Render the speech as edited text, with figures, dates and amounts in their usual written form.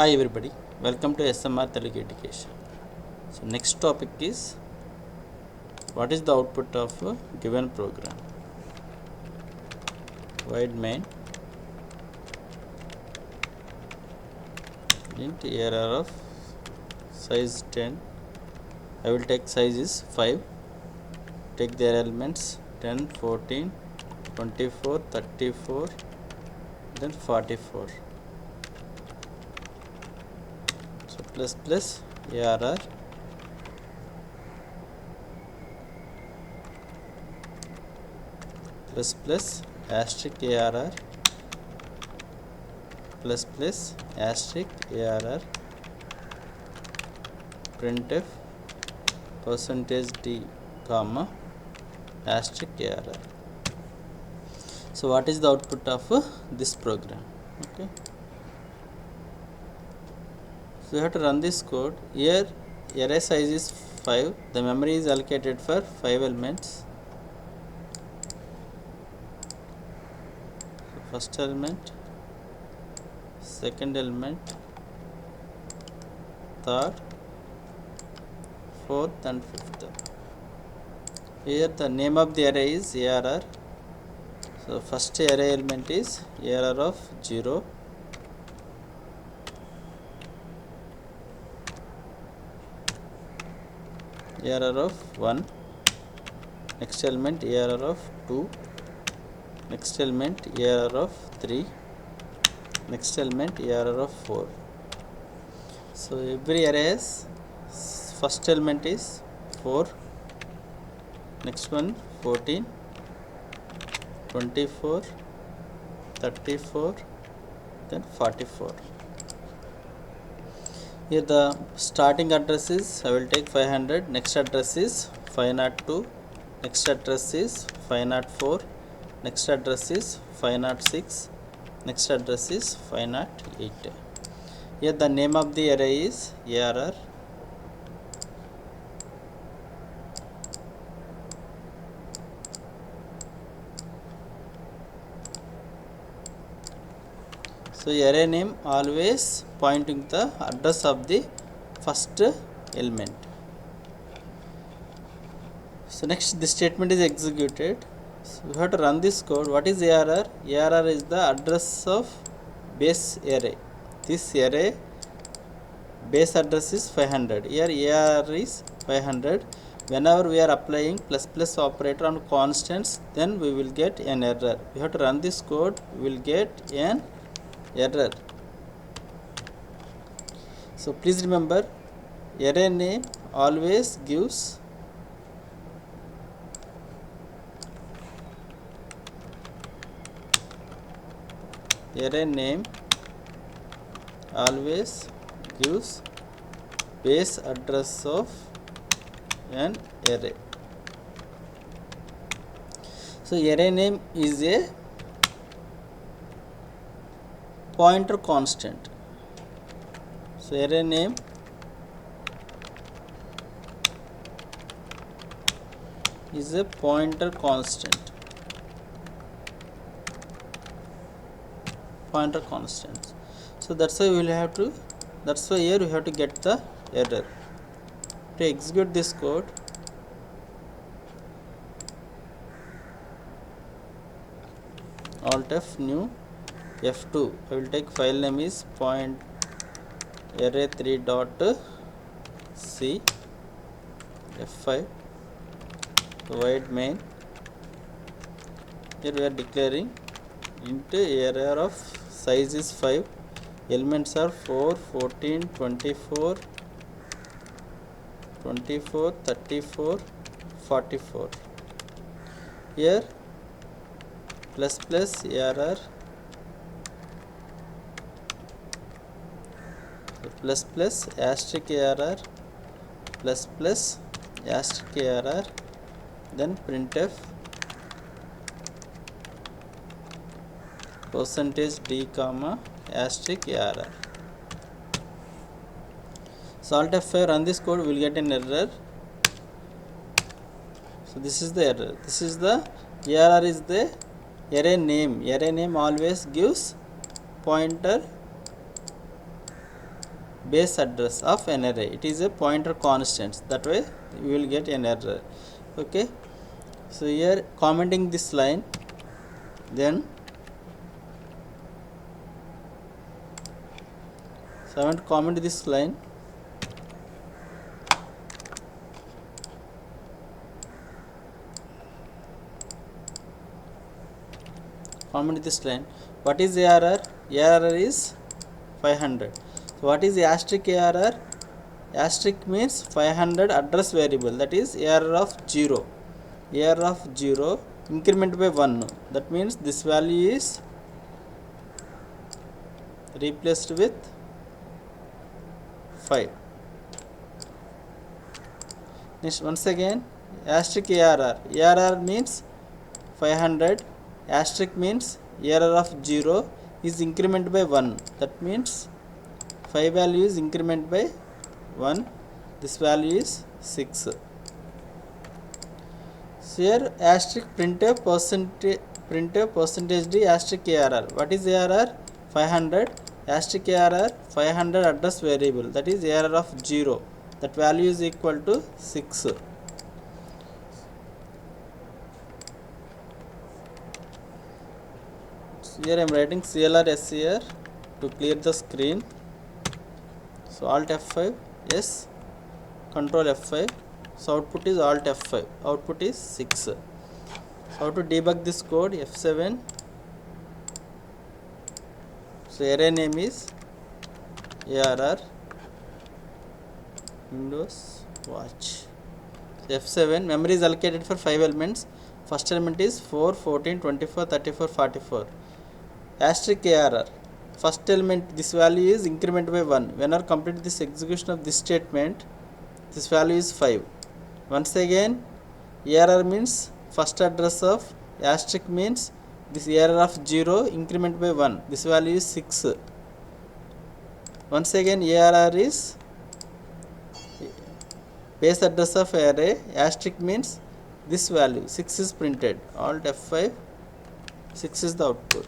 Hi everybody, welcome to SMR Telugu Education. So next topic is what is the output of a given program. Void main int error of size 10. I will take size is 5. Take their elements 10, 14, 24, 34, then 44. So plus ARR plus asterisk ARR plus asterisk ARR printf percentage d comma asterisk ARR. So what is the output of this program? Okay, so you have to run this code. Here array size is 5. The memory is allocated for 5 elements. So first element, second element, third, fourth and fifth. Here the name of the array is ARR. So first array element is ARR of 0. ARR of 1. Next element ARR of 2. Next element ARR of 3. Next element ARR of 4. So every array has first element is 4. Next one 14, 24, 34, then 44. Here the starting address is, I will take 500. Next address is 502. Next address is 504. Next address is 506. Next address is 508. Here the name of the array is ARR. So array name always pointing the address of the first element. So next this statement is executed. So you have to run this code. What is ARR? ARR is the address of base array. This array base address is 500. Here ARR is 500. Whenever we are applying plus operator on constants, then we will get an error. We have to run this code. We will get an error. So please remember, array name always gives base address of an array. So array name is a pointer constant. So array name is a pointer constant. So that's why we will have to, that's why here we have to get the error. To execute this code, Alt F new F2. I will take file name is point array3.c. F5 void main. Here we are declaring int array of size is 5. Elements are 4, 14, 24, 34, 44. Here plus ARR plus asterisk ARR plus asterisk ARR, then printf percentage d comma asterisk ARR. So Alt F5, run this code, we will get an error. So this is the error. This is the ARR is the array name. Array name always gives pointer base address of an array. It is a pointer constant, that way you will get an error. Okay, so here commenting this line, then so I want to comment this line. Comment this line. What is ARR? ARR is 500. So what is asterisk ARR? Asterisk means 500 address variable, that is ARR of 0. ARR of 0 increment by 1. That means this value is replaced with 5. Next, once again, asterisk ARR. ARR means 500. Asterisk means error of 0 is increment by 1. That means 5 value is increment by 1. This value is 6. So here asterisk printf percentage d asterisk ARR. What is ARR? 500. Asterisk ARR 500 address variable, that is ARR of 0. That value is equal to 6. Here I am writing CLRS here to clear the screen. So Alt F5, yes, Control F5. So output is Alt F5. Output is 6. So how to debug this code? F7. So array name is ARR Windows Watch. So F7, memory is allocated for 5 elements. First element is 4, 14, 24, 34, 44. Asterisk ARR. First element, this value is increment by 1. Whenever complete this execution of this statement, this value is 5. Once again, ARR means first address of, asterisk means this ARR of 0 increment by 1. This value is 6. Once again, ARR is base address of array. Asterisk means this value 6 is printed. Alt F5, 6 is the output.